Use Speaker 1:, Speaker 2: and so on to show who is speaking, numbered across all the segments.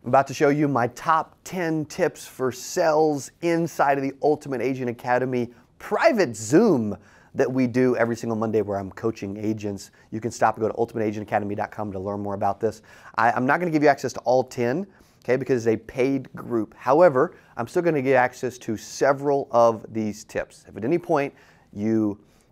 Speaker 1: I'm about to show you my top 10 tips for sales inside of the Ultimate Agent Academy private Zoom that we do every single Monday where I'm coaching agents. You can stop and go to ultimateagentacademy.com to learn more about this. I'm not going to give you access to all 10, okay, because it's a paid group. However, I'm still going to get access to several of these tips. If at any point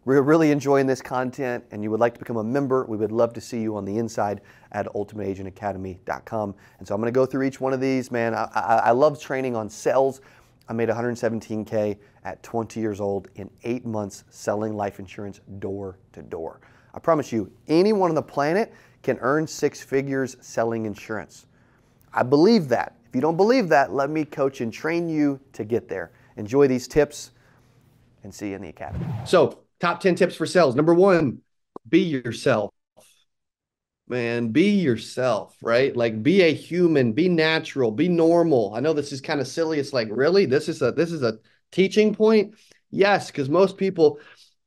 Speaker 1: we're really enjoying this content and you would like to become a member, we would love to see you on the inside at ultimateagentacademy.com. And so I'm going to go through each one of these. Man, I love training on sales. I made $117K at 20 years old in 8 months selling life insurance door to door. I promise you, anyone on the planet can earn 6 figures selling insurance. I believe that. If you don't believe that, let me coach and train you to get there. Enjoy these tips and see you in the academy. So, top 10 tips for sales. Number 1, be yourself. Man, be yourself, right? Like, be a human, be natural, be normal. I know this is kind of silly. It's like, really? This is a teaching point? Yes, because most people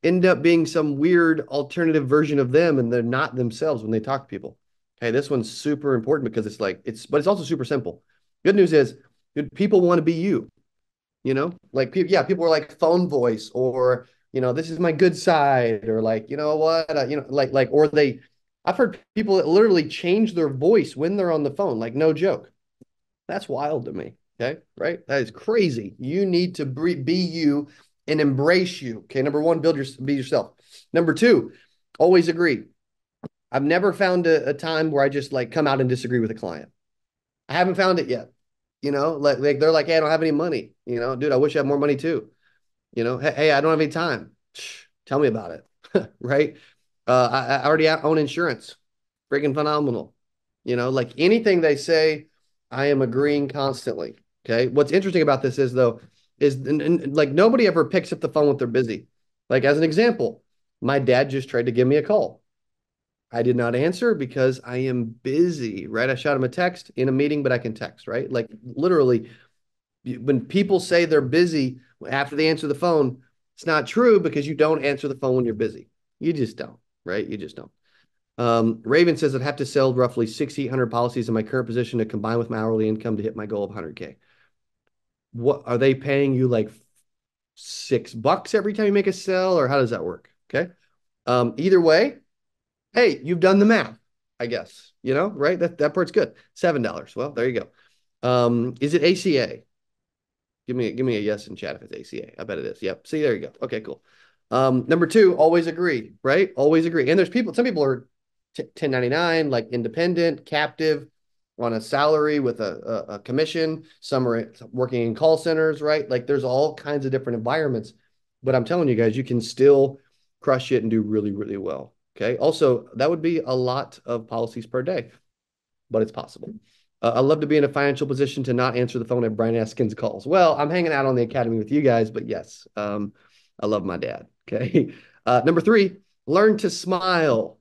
Speaker 1: end up being some weird alternative version of them, and they're not themselves when they talk to people. Okay, this one's super important because but it's also super simple. Good news is, people want to be you. You know, like people are like phone voice, or this is my good side, or like, you know what, or I've heard people that literally change their voice when they're on the phone, like no joke. That's wild to me. Okay, right? That is crazy. You need to be you and embrace you. Okay, number 1, be yourself. Number 2, always agree. I've never found a time where I just like come out and disagree with a client. I haven't found it yet. Like they're like, hey, I don't have any money. Dude, I wish I had more money too. Hey, I don't have any time. Tell me about it. Right? I already own insurance. Freaking phenomenal. Like anything they say, I am agreeing constantly. Okay. What's interesting about this is though, like nobody ever picks up the phone when they're busy. Like as an example, my dad just tried to give me a call. I did not answer because I am busy, right? I shot him a text in a meeting, but I can text, right? Like literally, when people say they're busy after they answer the phone, it's not true because you don't answer the phone when you're busy. You just don't, right? You just don't. Raven says I'd have to sell roughly 6,800 policies in my current position to combine with my hourly income to hit my goal of 100K. What are they paying you, like $6 every time you make a sell, or how does that work? Okay. Either way, hey, you've done the math, I guess, right? That part's good. $7. Well, there you go. Is it ACA? Give me a yes in chat if it's ACA. I bet it is. Yep. See, there you go. Okay, cool. Number 2, always agree, right? Always agree. And some people are 1099, like independent, captive, on a salary with a commission. Some are working in call centers, right? Like there's all kinds of different environments. But I'm telling you guys, you can still crush it and do really, really well. Okay. Also, that would be a lot of policies per day, but it's possible. I love to be in a financial position to not answer the phone at Brian Askins calls. Well, I'm hanging out on the academy with you guys, but yes, I love my dad. Okay. Number 3, learn to smile,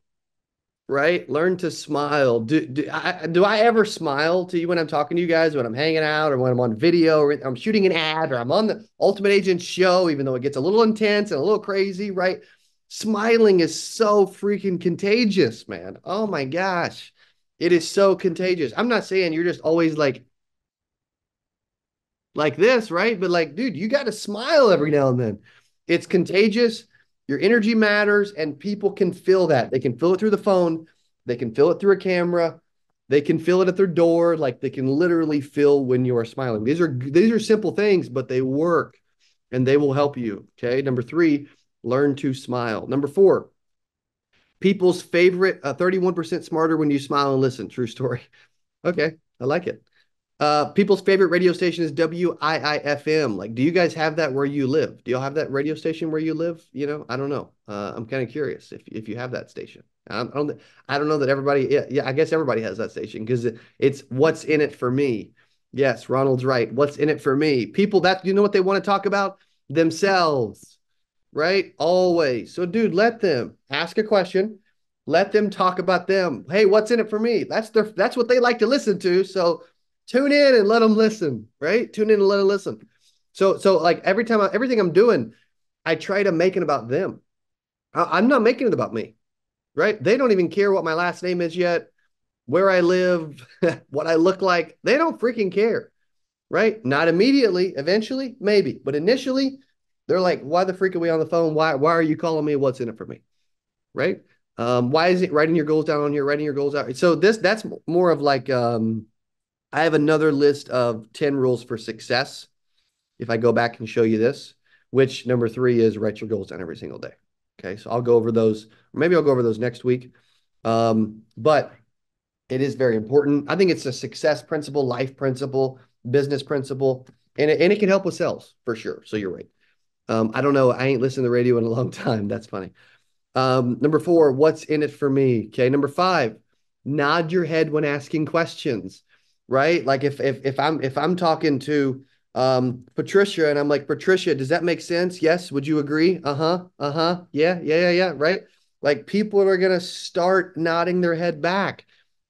Speaker 1: right? Learn to smile. Do I ever smile to you when I'm talking to you guys, when I'm hanging out, or when I'm on video, or I'm shooting an ad, or I'm on the Ultimate Agent show, even though it gets a little intense and a little crazy, right? Smiling is so freaking contagious, man. Oh my gosh. It is so contagious. I'm not saying you're just always like this, right? But like, dude, you got to smile every now and then. It's contagious. Your energy matters, and people can feel that. They can feel it through the phone. They can feel it through a camera. They can feel it at their door. Like they can literally feel when you are smiling. These are simple things, but they work and they will help you. Okay. Number 3, learn to smile. Number 4, people's favorite, 31% smarter when you smile and listen. True story. Okay. I like it. People's favorite radio station is WIIFM. Like, do you guys have that where you live? Do y'all have that radio station where you live? I don't know. I'm kind of curious if you have that station. I don't know that everybody. Yeah, I guess everybody has that station because it's what's in it for me. Yes, Ronald's right. What's in it for me? People that what they want to talk about? Themselves, right? Always. So, dude, let them ask a question. Let them talk about them. Hey, what's in it for me? That's what they like to listen to. So tune in and let them listen, right? Tune in and let them listen. So like everything I'm doing, I try to make it about them. I'm not making it about me, right? They don't even care what my last name is yet. where I live, what I look like. They don't freaking care, right? Not immediately, eventually, maybe, but initially, they're like, why the freak are we on the phone? Why are you calling me? What's in it for me? Right? Why is it writing your goals down on here, writing your goals out? So that's more of like I have another list of 10 rules for success. If I go back and show you this, which number 3 is write your goals down every single day. Okay, so I'll go over those, or maybe I'll go over those next week. But it is very important. I think it's a success principle, life principle, business principle, and it can help with sales for sure. So you're right. I don't know. I ain't listened to the radio in a long time. That's funny. Number 4, what's in it for me? Okay. Number 5, nod your head when asking questions, right? Like if I'm talking to Patricia and I'm like, Patricia, does that make sense? Yes. Would you agree? Uh-huh. Uh-huh. Yeah, yeah, yeah, yeah. Right. Like people are gonna start nodding their head back.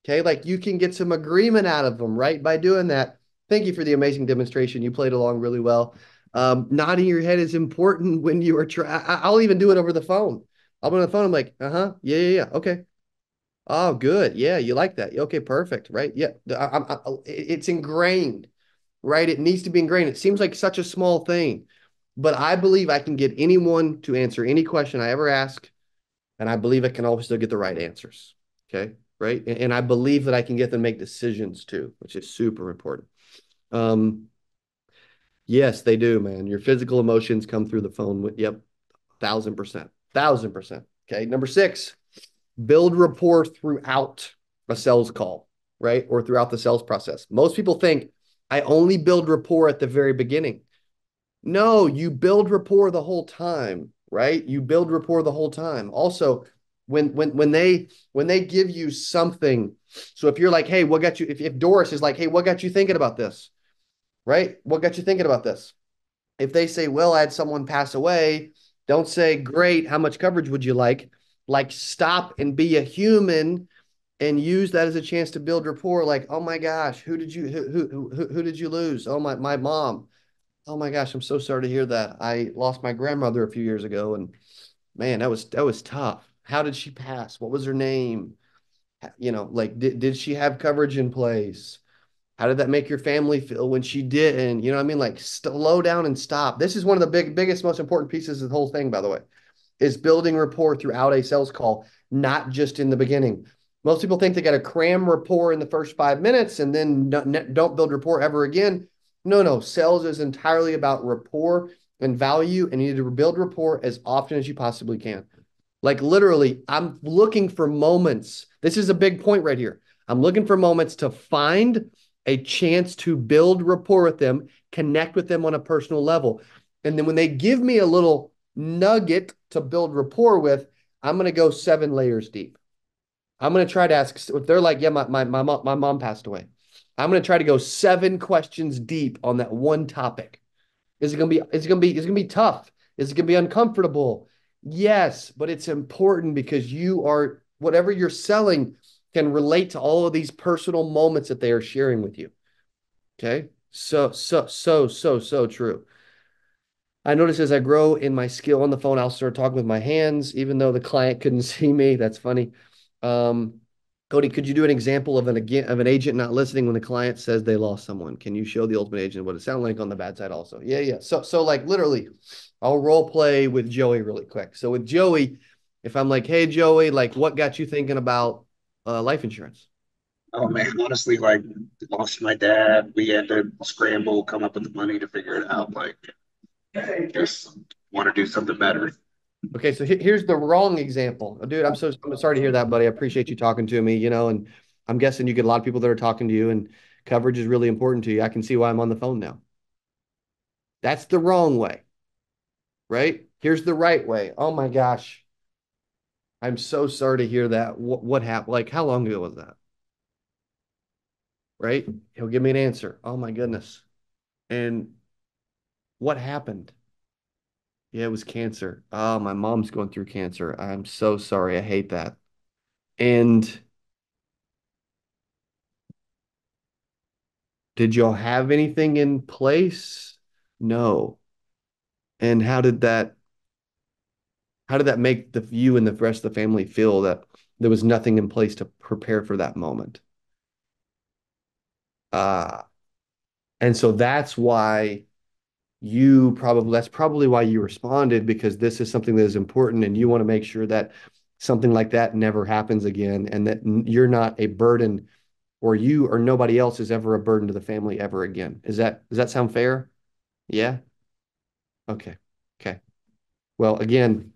Speaker 1: Okay. Like you can get some agreement out of them, right? By doing that. Thank you for the amazing demonstration. You played along really well. Nodding your head is important when you are trying. I'll even do it over the phone. I'll be on the phone. I'm like, uh-huh. Yeah, yeah, yeah. Okay. Oh, good. Yeah, you like that. Okay, perfect. Right. Yeah. It's ingrained, right? It needs to be ingrained. It seems like such a small thing, but I believe I can get anyone to answer any question I ever ask, and I believe I can always still get the right answers. Okay. Right. And I believe that I can get them to make decisions too, which is super important. Um, yes, they do, man. Your physical emotions come through the phone. Yep. 1,000%. 1,000%. Okay. Number 6, build rapport throughout a sales call, right? Or throughout the sales process. Most people think I only build rapport at the very beginning. No, you build rapport the whole time, right? You build rapport the whole time. Also, when they give you something, so if you're like, hey, what got you? If Doris is like, hey, what got you thinking about this? Right? What got you thinking about this? If they say, well, I had someone pass away, don't say, great, how much coverage would you like? Like, stop and be a human and use that as a chance to build rapport. Like, oh my gosh, who did you lose? Oh, my mom. Oh my gosh, I'm so sorry to hear that. I lost my grandmother a few years ago, and man, that was tough. How did she pass? What was her name? Like, did she have coverage in place? How did that make your family feel when she didn't? You know what I mean? Like slow down and stop. This is one of the biggest, most important pieces of the whole thing, by the way, is building rapport throughout a sales call, not just in the beginning. Most people think they got to cram rapport in the first 5 minutes and then don't build rapport ever again. No, no. Sales is entirely about rapport and value, and you need to build rapport as often as you possibly can. Like literally, I'm looking for moments. This is a big point right here. I'm looking for moments to find a chance to build rapport with them, connect with them on a personal level. And then when they give me a little nugget to build rapport with, I'm going to go 7 layers deep. I'm going to try to ask, if they're like, yeah, my mom passed away. I'm going to try to go 7 questions deep on that one topic. Is it gonna be tough? Is it gonna be uncomfortable? Yes, but it's important because you are whatever you're selling can relate to all of these personal moments that they are sharing with you. Okay. So true. I notice as I grow in my skill on the phone, I'll start talking with my hands, even though the client couldn't see me. That's funny. Um, Cody, could you do an example of an agent not listening when the client says they lost someone? Can you show the ultimate agent what it sounds like on the bad side also? Yeah, yeah. So like literally, I'll role play with Joey really quick. So with Joey, if I'm like, hey Joey, like what got you thinking about life insurance?
Speaker 2: Oh man, honestly, like lost my dad. We had to scramble, come up with the money to figure it out. Like, just want to do something better.
Speaker 1: Okay, so here's the wrong example. Dude, I'm sorry to hear that, buddy. I appreciate you talking to me, and I'm guessing you get a lot of people that are talking to you and coverage is really important to you. I can see why I'm on the phone now. That's the wrong way, right? Here's the right way. Oh my gosh. I'm so sorry to hear that. What happened? Like, how long ago was that? Right? He'll give me an answer. Oh my goodness. And what happened? Yeah, it was cancer. Oh, my mom's going through cancer. I'm so sorry. I hate that. And did y'all have anything in place? No. And how did that make you and the rest of the family feel that there was nothing in place to prepare for that moment? Uh, and so that's probably why you responded, because this is something that is important and you want to make sure that something like that never happens again, and that you're not a burden, or you or nobody else is ever a burden to the family ever again. Does that sound fair? Yeah. Okay. Okay. Well, again,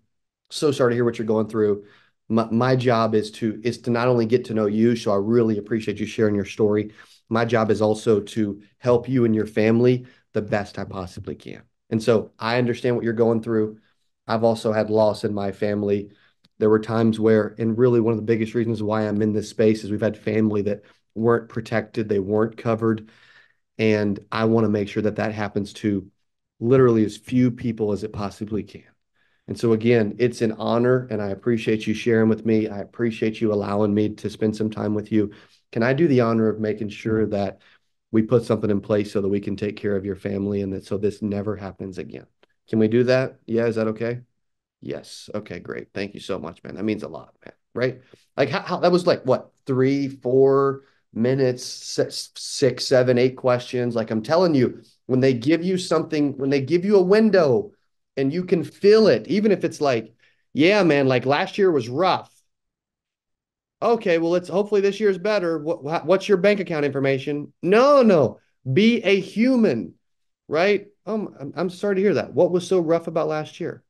Speaker 1: so sorry to hear what you're going through. My job is to not only get to know you, so I really appreciate you sharing your story. My job is also to help you and your family the best I possibly can. And so I understand what you're going through. I've also had loss in my family. There were times where, and really one of the biggest reasons why I'm in this space is we've had family that weren't protected, they weren't covered, and I want to make sure that that happens to literally as few people as it possibly can. And so again, it's an honor, and I appreciate you sharing with me. I appreciate you allowing me to spend some time with you. Can I do the honor of making sure that we put something in place so that we can take care of your family, and that so this never happens again? Can we do that? Yeah, is that okay? Yes. Okay, great. Thank you so much, man. That means a lot, man. Right? Like how that was like what, 3, 4 minutes, 6, 7, 8 questions. Like I'm telling you, when they give you something, when they give you a window and you can feel it, even if it's like, yeah, man, like last year was rough. Okay, well, let's hopefully this year's better. What's your bank account information? No, no. Be a human, right? I'm sorry to hear that. What was so rough about last year?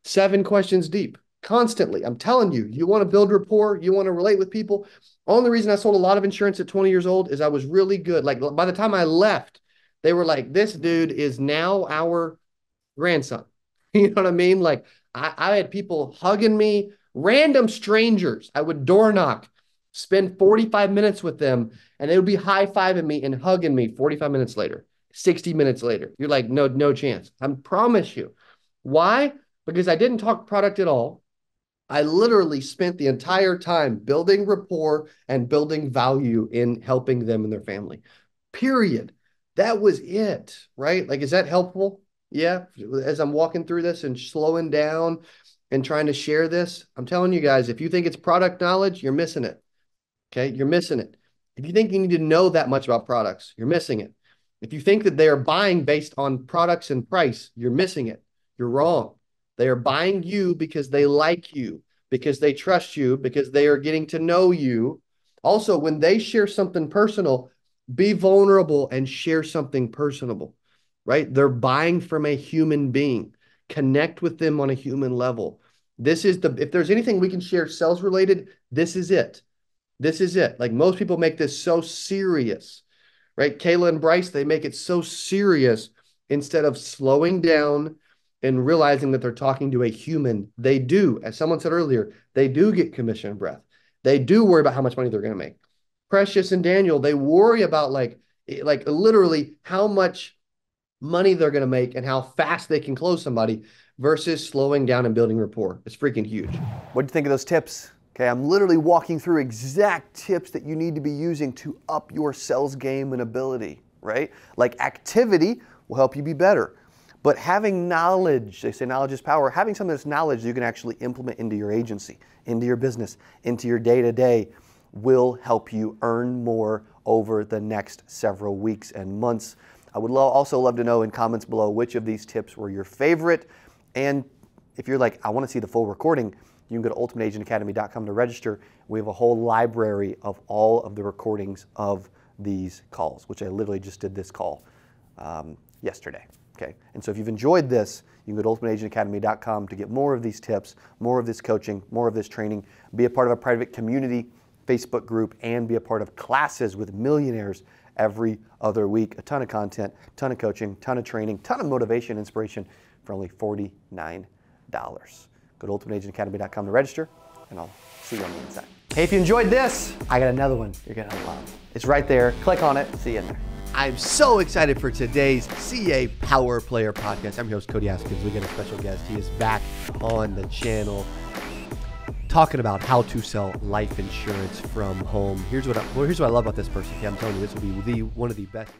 Speaker 1: 7 questions deep, constantly. I'm telling you, you want to build rapport, you want to relate with people. Only reason I sold a lot of insurance at 20 years old is I was really good. Like by the time I left, they were like, this dude is now our grandson. You know what I mean? Like I had people hugging me, random strangers. I would door knock, spend 45 minutes with them, and they would be high-fiving me and hugging me 45 minutes later, 60 minutes later. You're like, no, no chance. I promise you. Why? Because I didn't talk product at all. I literally spent the entire time building rapport and building value in helping them and their family. Period. That was it, right? Like, is that helpful? Yeah. As I'm walking through this and slowing down and trying to share this, I'm telling you guys, if you think it's product knowledge, you're missing it. Okay. You're missing it. If you think you need to know that much about products, you're missing it. If you think that they are buying based on products and price, you're missing it. You're wrong. They are buying you because they like you, because they trust you, because they are getting to know you. Also, when they share something personal, be vulnerable and share something personable, right? They're buying from a human being. Connect with them on a human level. If there's anything we can share sales related, this is it. This is it. Like most people make this so serious, right? Kayla and Bryce, they make it so serious instead of slowing down and realizing that they're talking to a human. They do, as someone said earlier, they do get commission and breath. They do worry about how much money they're going to make. Precious and Daniel, they worry about like literally how much money they're going to make and how fast they can close somebody versus slowing down and building rapport. It's freaking huge. What do you think of those tips? Okay, I'm literally walking through exact tips that you need to be using to up your sales game and ability, right? Like activity will help you be better. But having knowledge, they say knowledge is power, having something that's knowledge you can actually implement into your agency, into your business, into your day-to-day will help you earn more over the next several weeks and months. I would also love to know in comments below which of these tips were your favorite. And if you're like, I want to see the full recording, you can go to ultimateagentacademy.com to register. We have a whole library of all of the recordings of these calls, which I literally just did this call yesterday. Okay, and so if you've enjoyed this, you can go to ultimateagentacademy.com to get more of these tips, more of this coaching, more of this training, be a part of a private community Facebook group, and be a part of classes with millionaires every other week. A ton of content, ton of coaching, ton of training, ton of motivation, inspiration for only $49. Go to ultimateagentacademy.com to register, and I'll see you on the inside. Hey, if you enjoyed this, I got another one you're going to love. It's right there. Click on it. See you in there. I'm so excited for today's CA Power Player podcast. I'm your host, Cody Askins. We got a special guest. He is back on the channel talking about how to sell life insurance from home. Here's what I love about this person. Okay, I'm telling you, this will be one of the best.